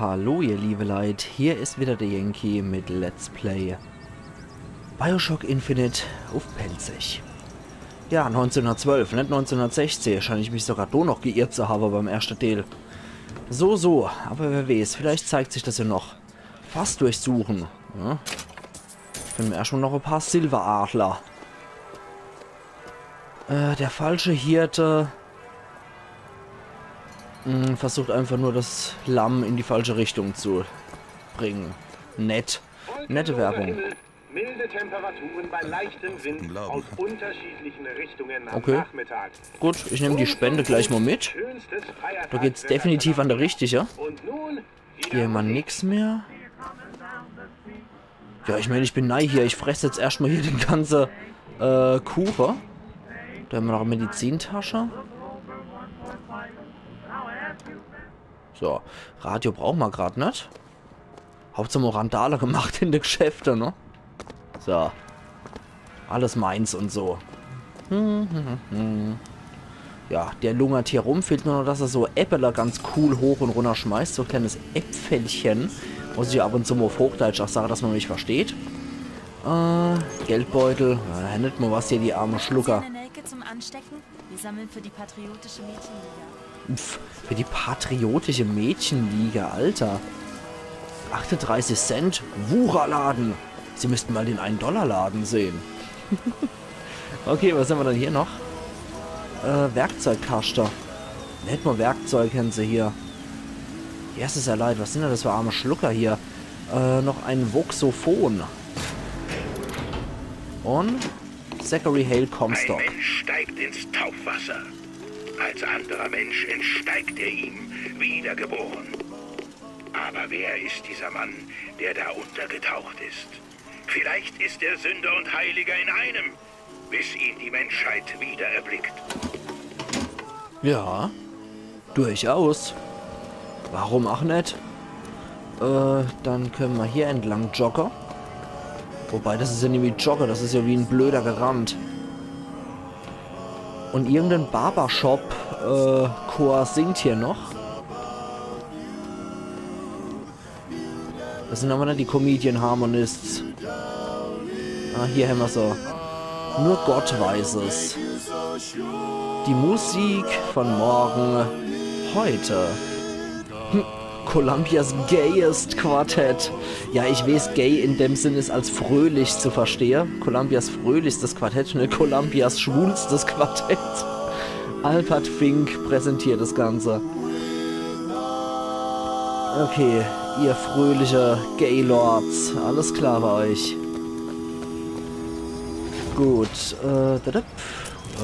Hallo ihr liebe Leute, hier ist wieder der Yankee mit Let's Play Bioshock Infinite auf Pelzig. Ja, 1912, nicht 1916, scheine ich mich sogar da noch geirrt zu haben beim ersten Teil. So, aber wer weiß, vielleicht zeigt sich das ja noch. Fast durchsuchen. Ja. Finden wir erstmal noch ein paar Silberadler. Der falsche Hirte versucht einfach nur das Lamm in die falsche Richtung zu bringen. Nette Werbung. Milde Temperaturen bei leichtem Wind aus unterschiedlichen Richtungen am Okay. Nachmittag. Gut, ich nehme die Spende gleich mal mit. Da geht's definitiv an der Richtige. Und nun Hier haben wir nix mehr. Ja, ich meine, ich bin neu hier. Ich fresse jetzt erstmal hier den ganzen Kuchen. Da haben wir noch eine Medizintasche. So, Radio brauchen wir gerade nicht. Hauptsache mal Randale gemacht in den Geschäften, ne? So. Alles meins und so. Ja, der lungert hier rum. Fehlt nur noch, dass er so Äppeler ganz cool hoch und runter schmeißt. So ein kleines Äpfelchen. Muss ich ab und zu mal auf Hochdeutsch auch sagen, dass man mich versteht. Geldbeutel. Ja, nicht mal was hier, die armen Schlucker. Zum Anstecken? Wir sammeln für die patriotische Mädchenliga. Für die patriotische Mädchenliga, Alter. 38 Cent, Wucherladen. Sie müssten mal den 1-Dollar-Laden sehen. Okay, was haben wir dann hier noch? Werkzeugkasten. Nicht mal Werkzeug kennen sie hier. Erstes ja leid, was sind denn das für arme Schlucker hier? Noch ein Voxophon. Und Zachary Hale Comstock. Ein Mensch steigt ins Taufwasser. Als anderer Mensch entsteigt er ihm, wiedergeboren. Aber wer ist dieser Mann, der da untergetaucht ist? Vielleicht ist er Sünder und Heiliger in einem, bis ihn die Menschheit wieder erblickt. Ja, durchaus. Warum auch nicht? Dann können wir hier entlang joggen. Wobei, das ist ja nicht wie Jogger, das ist ja wie ein blöder gerannt. Und irgendein Barbershop-Chor singt hier noch. Das sind aber nicht die Comedian Harmonists. Ah, hier haben wir so. Nur Gott weiß es. Die Musik von morgen, heute. Columbias gayest Quartett. Ja, ich weiß, gay in dem Sinn ist als fröhlich zu verstehen. Columbias fröhlichstes Quartett, ne? Columbias schwulstes Quartett. Alpert Fink präsentiert das Ganze. Okay, ihr fröhliche Gaylords. Alles klar bei euch. Gut,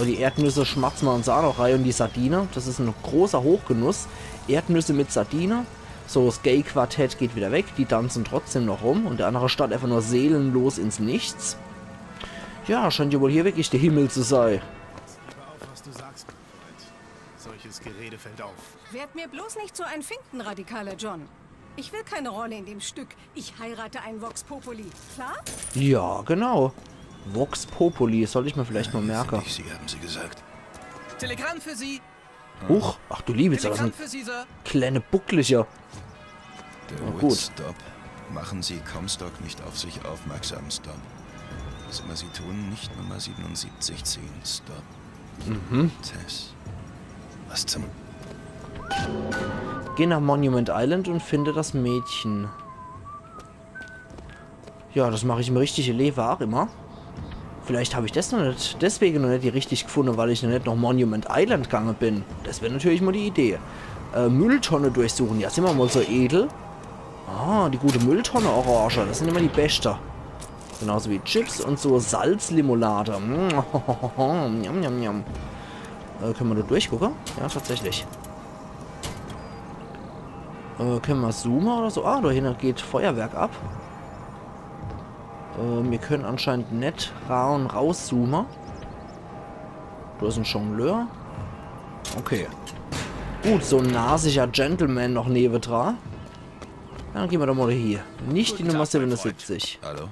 die Erdnüsse schmatzen wir uns auch noch rein und die Sardine. Das ist ein großer Hochgenuss. Erdnüsse mit Sardine. So, das Gay-Quartett geht wieder weg. Die tanzen trotzdem noch rum. Und der andere starrt einfach nur seelenlos ins Nichts. Ja, scheint ja wohl hier wirklich der Himmel zu sein. Auf, was du sagst. Solches Gerede fällt auf. Werd mir bloß nicht so ein Finkenradikaler, John. Ich will keine Rolle in dem Stück. Ich heirate einen Vox Populi. Klar? Ja, genau. Vox Populi, soll ich mir vielleicht mal merken. Sie haben sie gesagt. Telegramm für Sie! Huch, ach du liebe Zeit, das Telegramm sind für Sie, Sir! kleine Bucklicher. Der Na gut. Woodstop. Machen Sie Comstock nicht auf sich aufmerksam, Stop. Was immer Sie tun, nicht Nummer 7710, Stop. Tess. Was zum... Geh nach Monument Island und finde das Mädchen. Ja, das mache ich im richtigen Leben auch immer. Vielleicht habe ich das noch nicht, deswegen noch nicht die richtig gefunden, weil ich noch nicht nach Monument Island gegangen bin. Das wäre natürlich mal die Idee. Mülltonne durchsuchen. Ja, sind wir mal so edel. Ah, die gute Mülltonne Orange. Das sind immer die Beste. Genauso wie Chips und so Salzlimonade. Njam, njam, njam. Können wir da durchgucken? Ja, tatsächlich. Können wir zoomen oder so? Ah, da hinten geht Feuerwerk ab. Wir können anscheinend nicht rauszoomen. Da ist ein Jongleur. Okay. Gut, so ein nasiger Gentleman noch neben dran. Dann gehen wir doch mal hier. Nicht die Nummer 77. Hallo?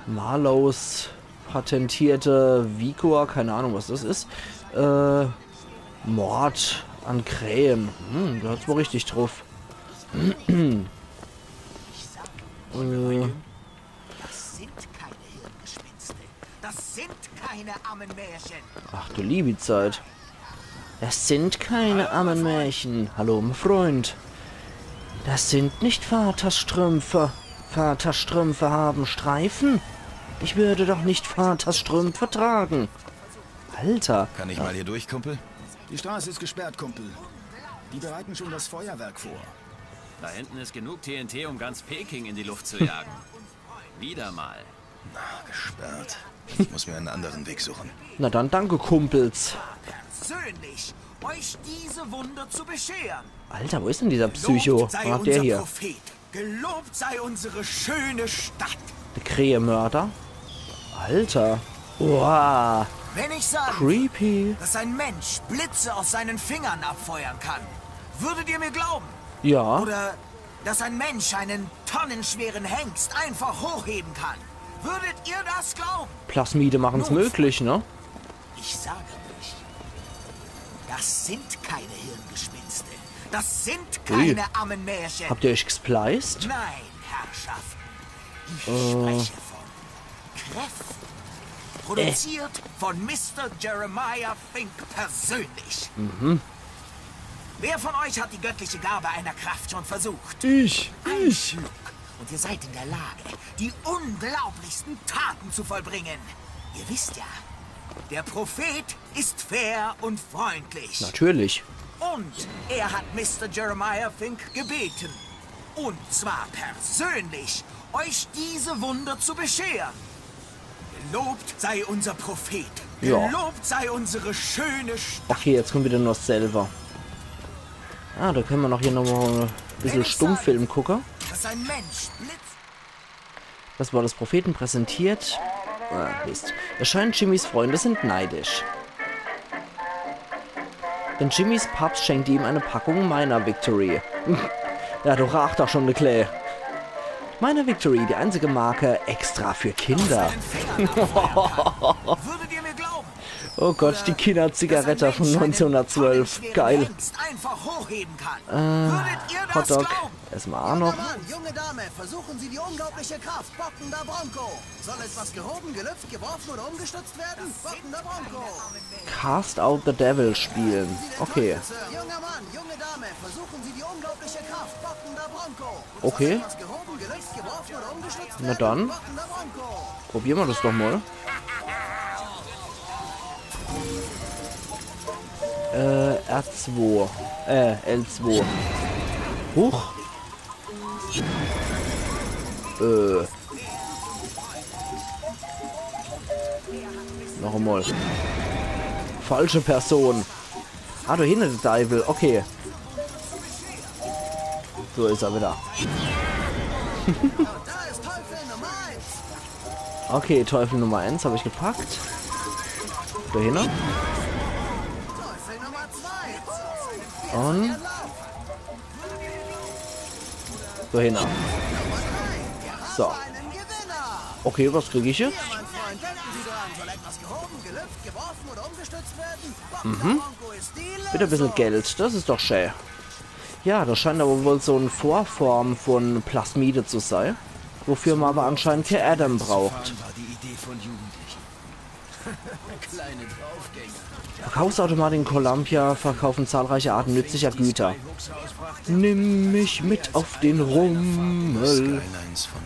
Marlows patentierte Vicor, keine Ahnung was das ist. Mord An Krähen. Da hat's wohl richtig drauf. Das sind keine Hirngespinste. Das sind keine Ammenmärchen. Ach du liebe Zeit. Das sind keine Ammenmärchen. Hallo, mein Freund. Das sind nicht Vaterstrümpfe. Vaterstrümpfe haben Streifen. Ich würde doch nicht Vaterstrümpfe tragen. Alter. Kann ich mal hier durch, Kumpel? Die Straße ist gesperrt, Kumpel. Die bereiten schon das Feuerwerk vor. Da hinten ist genug TNT, um ganz Peking in die Luft zu jagen. Wieder mal. Gesperrt. Ich muss mir einen anderen Weg suchen. Na dann danke, Kumpels. Persönlich euch diese Wunder zu bescheren. Alter, wo ist denn dieser Psycho? Gelobt sei Was macht der unser hier? Prophet. Gelobt sei unsere schöne Stadt. Der Krähemörder? Alter. Wow. Wenn ich sage, Creepy. dass ein Mensch Blitze aus seinen Fingern abfeuern kann, würdet ihr mir glauben? Ja. Oder dass ein Mensch einen tonnenschweren Hengst einfach hochheben kann. Würdet ihr das glauben? Plasmide machen's Nun, möglich, ne? Ich sage euch, das sind keine Hirngespinste. Das sind keine Ammenmärchen. Habt ihr euch gespliced? Nein, Herrschaften. Ich spreche von Kräften. Produziert von Mr. Jeremiah Fink persönlich. Wer von euch hat die göttliche Gabe einer Kraft schon versucht? Ich. Ein Stück. Und ihr seid in der Lage, die unglaublichsten Taten zu vollbringen. Ihr wisst ja, der Prophet ist fair und freundlich. Natürlich. Und er hat Mr. Jeremiah Fink gebeten. Und zwar persönlich, euch diese Wunder zu bescheren. Gelobt sei unser Prophet. Ja. Gelobt sei unsere schöne Stadt. Okay, jetzt kommt wieder nur dasselbe. Ah, da können wir noch hier noch mal ein bisschen Stummfilm gucken. Dass ein Mensch blitzt. Das war das Propheten präsentiert. Mist. Es scheint, Jimmys Freunde sind neidisch. Denn Jimmys Papst schenkt ihm eine Packung meiner Victory. Ja, du rach doch schon, ne Clay. Meiner Victory, die einzige Marke extra für Kinder. Würdet ihr mir glauben? Oh Gott, die Kinderzigarette von 1912. Geil. Einfach hochheben kann. Würdet ihr das Hotdog. glauben? Erstmal auch noch. Mann, junge Dame, versuchen Sie die unglaubliche Kraft. Bockender Bronco. Soll etwas gehoben, gelüpft, geworfen oder umgestützt werden? Bockender Bronco. Cast Out the Devil spielen. Okay. Junger Mann, junge Dame, versuchen Sie die unglaubliche Kraft. Bockender Bronco. Okay. Soll etwas gehoben, gelüpft, geworfen oder umgestützt Na werden? dann. Bockender Bronco. Probieren wir das doch mal. R2. L2. Huch. Noch einmal. Falsche Person. Ah, du hinter der Devil. Okay. So ist er wieder. Da ist Teufel Nummer 1. Okay, Teufel Nummer 1 habe ich gepackt. Dahinter. Teufel Nummer 2. Und dahinter. So. Einen Gewinner. Okay, was kriege ich jetzt? Mein Freund, denken Sie dran. Soll etwas gehoben, gelüpft, geworfen oder umgestützt werden? Bockender Bronco ist die Bitte ein bisschen Geld. Das ist doch schön. Ja, das scheint aber wohl so eine Vorform von Plasmide zu sein. Wofür man aber anscheinend kein Adam braucht. War die Idee von Jugendlichen. Kleine Draufgänger. Verkaufsautomaten in Columbia verkaufen zahlreiche Arten nützlicher Güter. Nimm mich mit auf den Rummel. Skylines von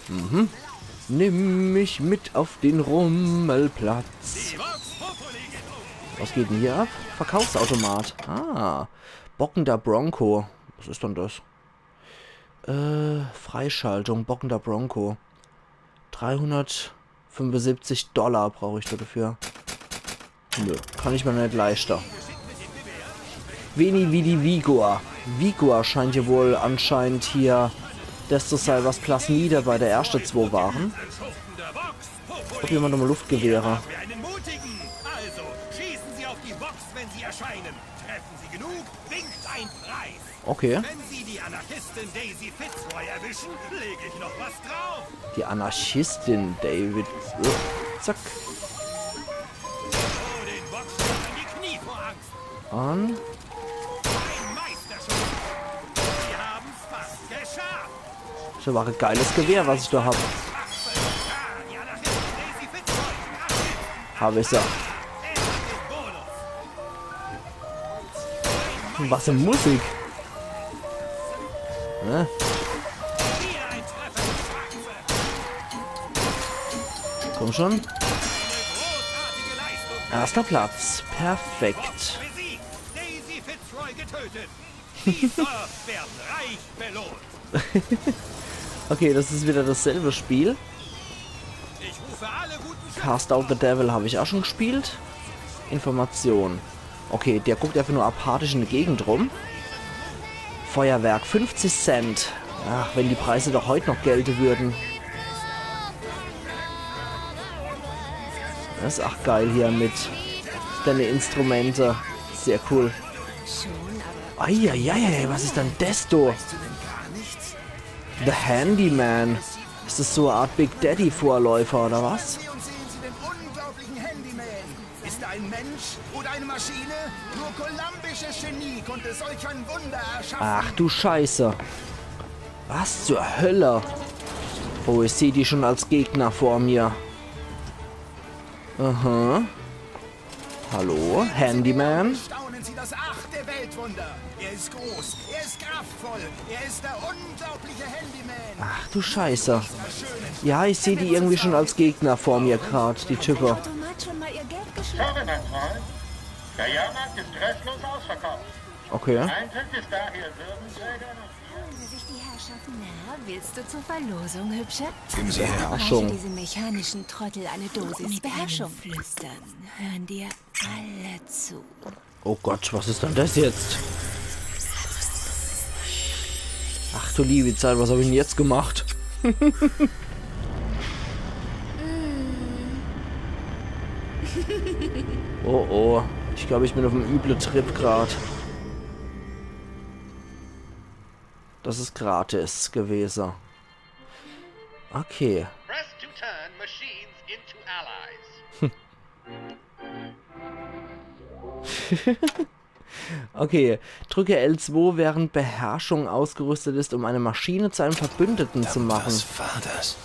Columbia. Nimm mich mit auf den Rummelplatz. Was geht denn hier ab? Verkaufsautomat. Ah, bockender Bronco. Was ist denn das? Freischaltung, bockender Bronco. $375 brauche ich dafür. Nö, kann ich mir nicht leichter. Wenig wie die Vigor. Vigor scheint ja wohl anscheinend hier das zu sein, was Plasmide bei der ersten 2 waren. Probieren wir nochmal Luftgewehre. Für einen mutigen. Also, schießen Sie auf die Box, wenn Sie erscheinen. Treffen Sie genug, winkt ein Preis. Okay. Wenn Sie die Anarchistin Daisy Fitzroy erwischen, lege ich noch was drauf. Die Anarchistin David. Zack. Oh, den Boxer an die Knie vor Angst. Und Ein Meisterschuss. Sie haben's fast geschafft. das war ein geiles Gewehr, was ich da habe. Ja, das ist Daisy Fitzroy. Habe ich ja. Er hat den Bonus. Was für Musik. Ne? Wieder ein Treffer. Komm schon. Eine großartige Leistung. Erster Platz. Perfekt. Besiegt. Daisy Fitzroy getötet. Die Surfs werden reich belohnt. Okay, das ist wieder dasselbe Spiel. Ich rufe alle guten Cast Out the Devil habe ich auch schon gespielt. Information. Okay, der guckt einfach nur apathisch in die Gegend rum. Feuerwerk, 50 Cent. Ach, wenn die Preise doch heute noch gelten würden. Das ist auch geil hier mit deine Instrumente. Sehr cool. Eieiei, was ist denn das da? The Handyman. Ist das so eine Art Big Daddy Vorläufer oder was? Und sehen Sie den unglaublichen Handyman. Ist er ein Mensch oder eine Maschine? Nur kolumbisches Genie konnte solch ein Wunder erschaffen. Ach du Scheiße. Was zur Hölle? Oh, ich sehe die schon als Gegner vor mir. Aha. Hallo, Handyman? Staunen Sie das 8. Weltwunder. Er ist groß, er ist kraftvoll, er ist der unglaubliche Handyman. Ach du Scheiße. Ja, ich sehe die irgendwie schon als Gegner vor mir gerade, die Typen. Automat schon mal ihr Geld geschlagen. Schade, mein Freund. Der Jahrmarkt ist restlos ausverkauft. Okay. Eintritt ist daher Würdenträger noch Hören Sie sich die Herrschaften näher? Willst du zur Verlosung, Hübsche? Geben Sie her. Beherrschung. Diese mechanischen Trottel eine Dosis Mit Beherrschung. einem Flüstern hören dir alle zu. Oh Gott, was ist denn das jetzt? Ach du liebe Zeit, was habe ich denn jetzt gemacht? Oh oh, ich glaube, ich bin auf einem üblen Trip gerade. Das ist gratis gewesen. Okay. Press to turn machines into allies. Okay, drücke L2, während Beherrschung ausgerüstet ist, um eine Maschine zu einem Verbündeten zu machen. Was war das?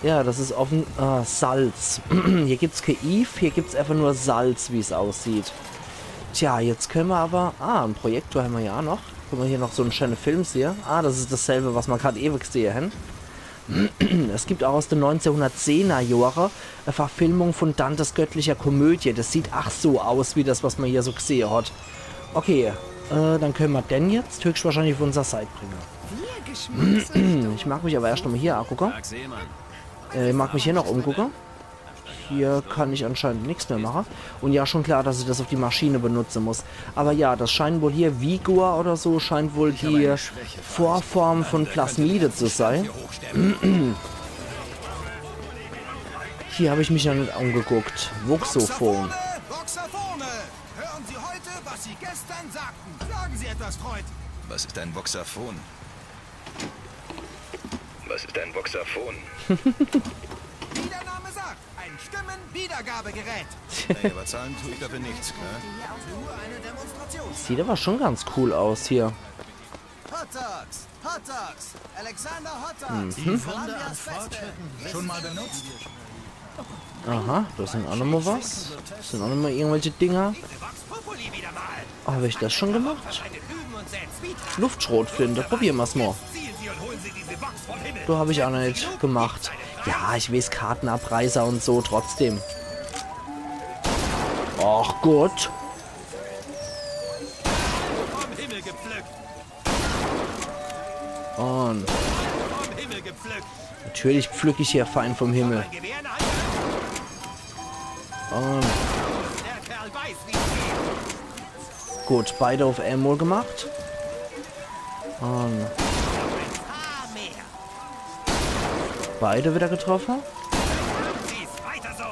Ja, das ist offen Salz. Hier gibt's kein Eve, hier gibt's einfach nur Salz, wie es aussieht. Tja, jetzt können wir aber... ein Projektor haben wir ja noch. Guck mal, hier noch so einen schönen Film hier. Das ist dasselbe, was man gerade ewig sehen. Es gibt auch aus den 1910er Jahren eine Verfilmung von Dantes göttlicher Komödie. Das sieht ach so aus, wie das, was man hier so gesehen hat. Okay, dann können wir den jetzt höchstwahrscheinlich auf unserer Seite bringen. Ich mag mich aber erst nochmal hier angucken. Tag, Seemann. Ich mag mich hier noch umgucken. Hier kann ich anscheinend nichts mehr machen. Und ja, schon klar, dass ich das auf die Maschine benutzen muss. Aber ja, das scheint wohl hier Vigor oder so, scheint wohl die Vorform von Plasmide zu sein. Hier habe ich mich ja nicht angeguckt. Voxophon. Voxophone! Hören Sie heute, was Sie gestern sagten. Sagen Sie etwas, Freund. Was ist ein Voxaphon? Was ist ein Voxaphon? Wie der Name sagt, ein Stimmenwiedergabegerät. Naja, aber zahlen tue ich dafür nichts, klar? Nur eine Demonstration. Sieht aber schon ganz cool aus hier. Hot Dogs, Hot Dogs, Alexander Hot Dogs. Columbias Beste. Schon mal benutzt? Aha, das sind auch nochmal was. Das sind auch nochmal irgendwelche Dinger. Habe ich das schon gemacht? Luftschrotflinte, probieren wir es mal. Da habe ich auch noch nicht gemacht. Ja, ich weiß, Kartenabreißer und so, trotzdem. Ach Gott. Vom Himmel gepflückt. Und Vom Himmel gepflückt. natürlich pflücke ich hier fein vom Himmel. Ein Gewehr in der Hand. Und Der Kerl weiß, wie es geht. gut, beide auf Ammo gemacht. Und beide wieder getroffen. Schieß weiter so.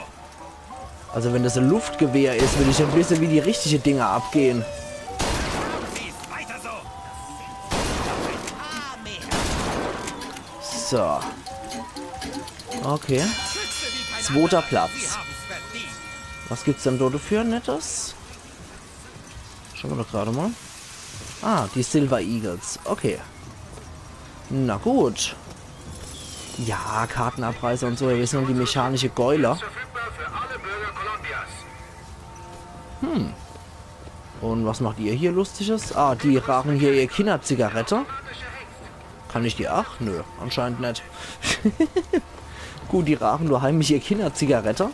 Also wenn das ein Luftgewehr ist, will ich ja wissen, wie die richtigen Dinger abgehen. Schieß weiter so. So. Okay. Schütze wie kein Zweiter anderer. Platz. Sie haben's verdient. Was gibt's denn dort für Nettes? Schauen wir doch gerade mal. Ah, die Silver Eagles. Okay. Na gut. Ja, Kartenabreißer und so. Wir sind die mechanische Geuler. Und was macht ihr hier Lustiges? Ah, die rauchen hier ihr Kinderzigarette. Kann ich die? Ach, nö, anscheinend nicht. Gut, die rauchen nur heimlich ihr Kinderzigarette.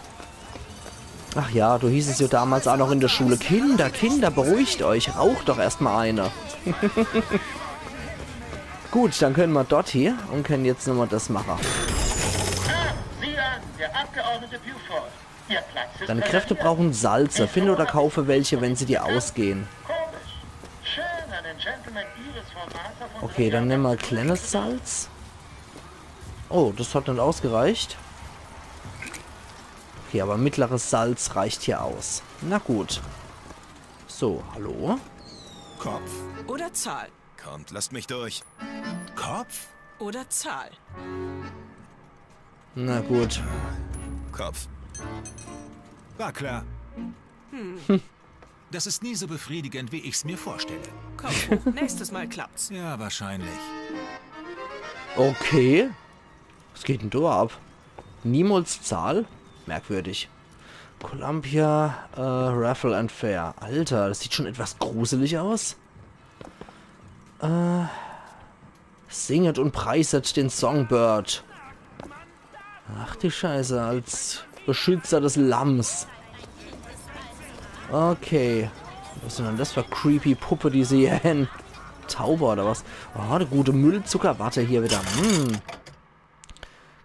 Ach ja, du hieß es ja damals auch noch in der Schule. Kinder, beruhigt euch. Raucht doch erstmal eine. Gut, dann können wir dort hier und können jetzt nochmal das machen. Sieh an, der Abgeordnete Buford. Ihr Platz ist Deine Kräfte brauchen Salze. Finde oder kaufe welche, wenn sie dir ausgehen. komisch. Schön, einen Gentleman ihres Formats auf unsere Okay, dann nehmen wir kleines Salz. Oh, das hat nicht ausgereicht. Okay, aber mittleres Salz reicht hier aus. Na gut. So, hallo? Kopf oder Zahl? Kommt, lasst mich durch. Kopf oder Zahl? Na gut. Kopf. War klar. Das ist nie so befriedigend, wie ich's mir vorstelle. Kopf hoch. Nächstes Mal klappt's. Ja, wahrscheinlich. Okay. Was geht denn da ab? Niemals Zahl? Merkwürdig. Columbia, Raffle and Fair. Alter, das sieht schon etwas gruselig aus. Singet und preiset den Songbird. Ach die Scheiße, als Beschützer des Lamms. Okay. Was ist denn das für creepy Puppe, die sie hier hin? Tauber oder was? Oh, eine gute Müllzuckerwatte hier wieder.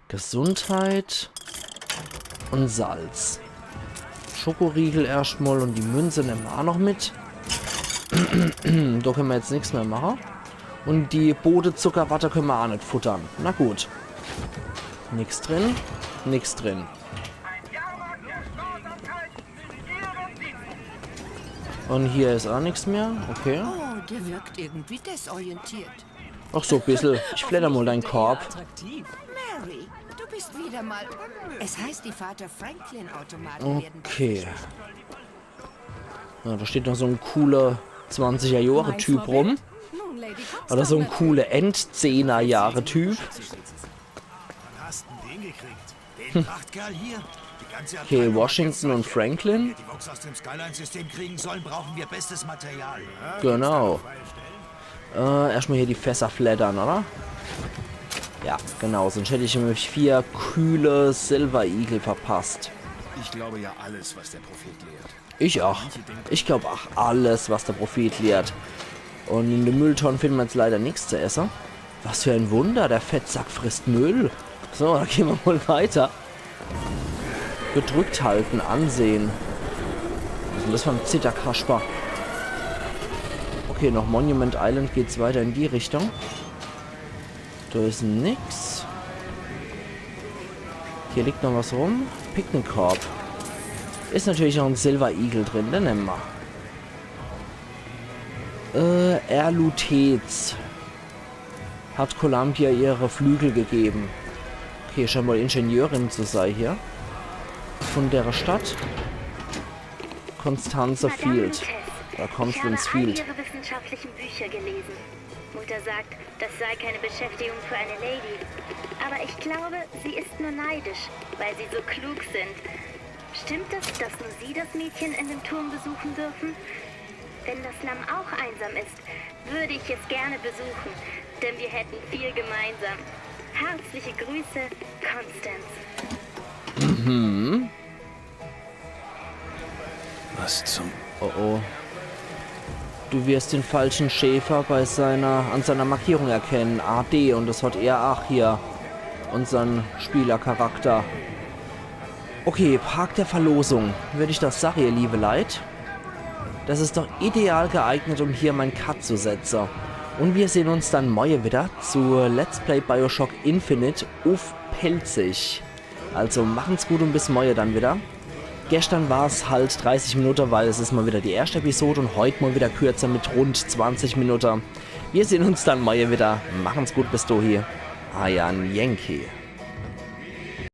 Gesundheit und Salz. Schokoriegel erstmal und die Münze nehmen wir auch noch mit. Da können wir jetzt nichts mehr machen. Und die Bode-Zuckerwatte können wir auch nicht futtern. Na gut. Nichts drin. Nichts drin. Und hier ist auch nichts mehr. Okay. Oh, der wirkt irgendwie desorientiert. Ach so, ein bisschen. Ich flatter mal deinen Korb. Mary, du bist wieder mal... Es heißt, die Vater-Franklin-Automaten werden... Okay. Ja, da steht noch so ein cooler 20er-Jahre-Typ rum. Nun, Lady Comstock, Oder so ein cooler End-10er-Jahre-Typ. Wann hast du den gekriegt? Den Prachtkerl hier? Die ganze Okay, Washington und Franklin. Die Vox aus dem Skyline-System kriegen sollen, brauchen wir bestes Material. Genau. Erstmal hier die Fässer flattern, oder? Ja, genau. Sonst hätte ich nämlich 4 kühle Silver Eagle verpasst. Ich glaube ja alles, was der Prophet lehrt. Ich auch. Ich glaube auch alles, was der Prophet lehrt. Und in den Mülltonnen finden wir jetzt leider nichts zu essen. Was für ein Wunder, der Fettsack frisst Müll. So, dann gehen wir mal weiter. Gedrückt halten, ansehen. Was ist denn das für ein Zitterkasper? Okay, nach Monument Island geht's weiter in die Richtung. Da ist nix. Hier liegt noch was rum. Picknickkorb. Ist natürlich noch ein Silver Eagle drin, den nehmen wir. Erlutez. Hat Columbia ihre Flügel gegeben. Okay, scheinbar Ingenieurin zu sein hier. Von der Stadt. Constanza Field. Oder Constance Field. Ich habe all ihre wissenschaftlichen Bücher gelesen. Mutter sagt, das sei keine Beschäftigung für eine Lady. Aber ich glaube, sie ist nur neidisch, weil sie so klug sind. Stimmt es, dass nur Sie das Mädchen in dem Turm besuchen dürfen? Wenn das Lamm auch einsam ist, würde ich es gerne besuchen, denn wir hätten viel gemeinsam. Herzliche Grüße, Constance. Mhm. Was zum... Oh oh. Du wirst den falschen Schäfer an seiner Markierung erkennen. AD. Und das hat er auch hier. Unseren Spielercharakter. Okay, Park der Verlosung. Würde ich das sagen, ihr liebe Leid? Das ist doch ideal geeignet, um hier mein Cut zu setzen. Und wir sehen uns dann morgen wieder zu Let's Play Bioshock Infinite auf Pelzig. Also machen's gut und bis morgen dann wieder. Gestern war es halt 30 Minuten, weil es ist mal wieder die erste Episode und heute mal wieder kürzer mit rund 20 Minuten. Wir sehen uns dann morgen wieder. Machen's gut bis dahin. Ayan Yankee.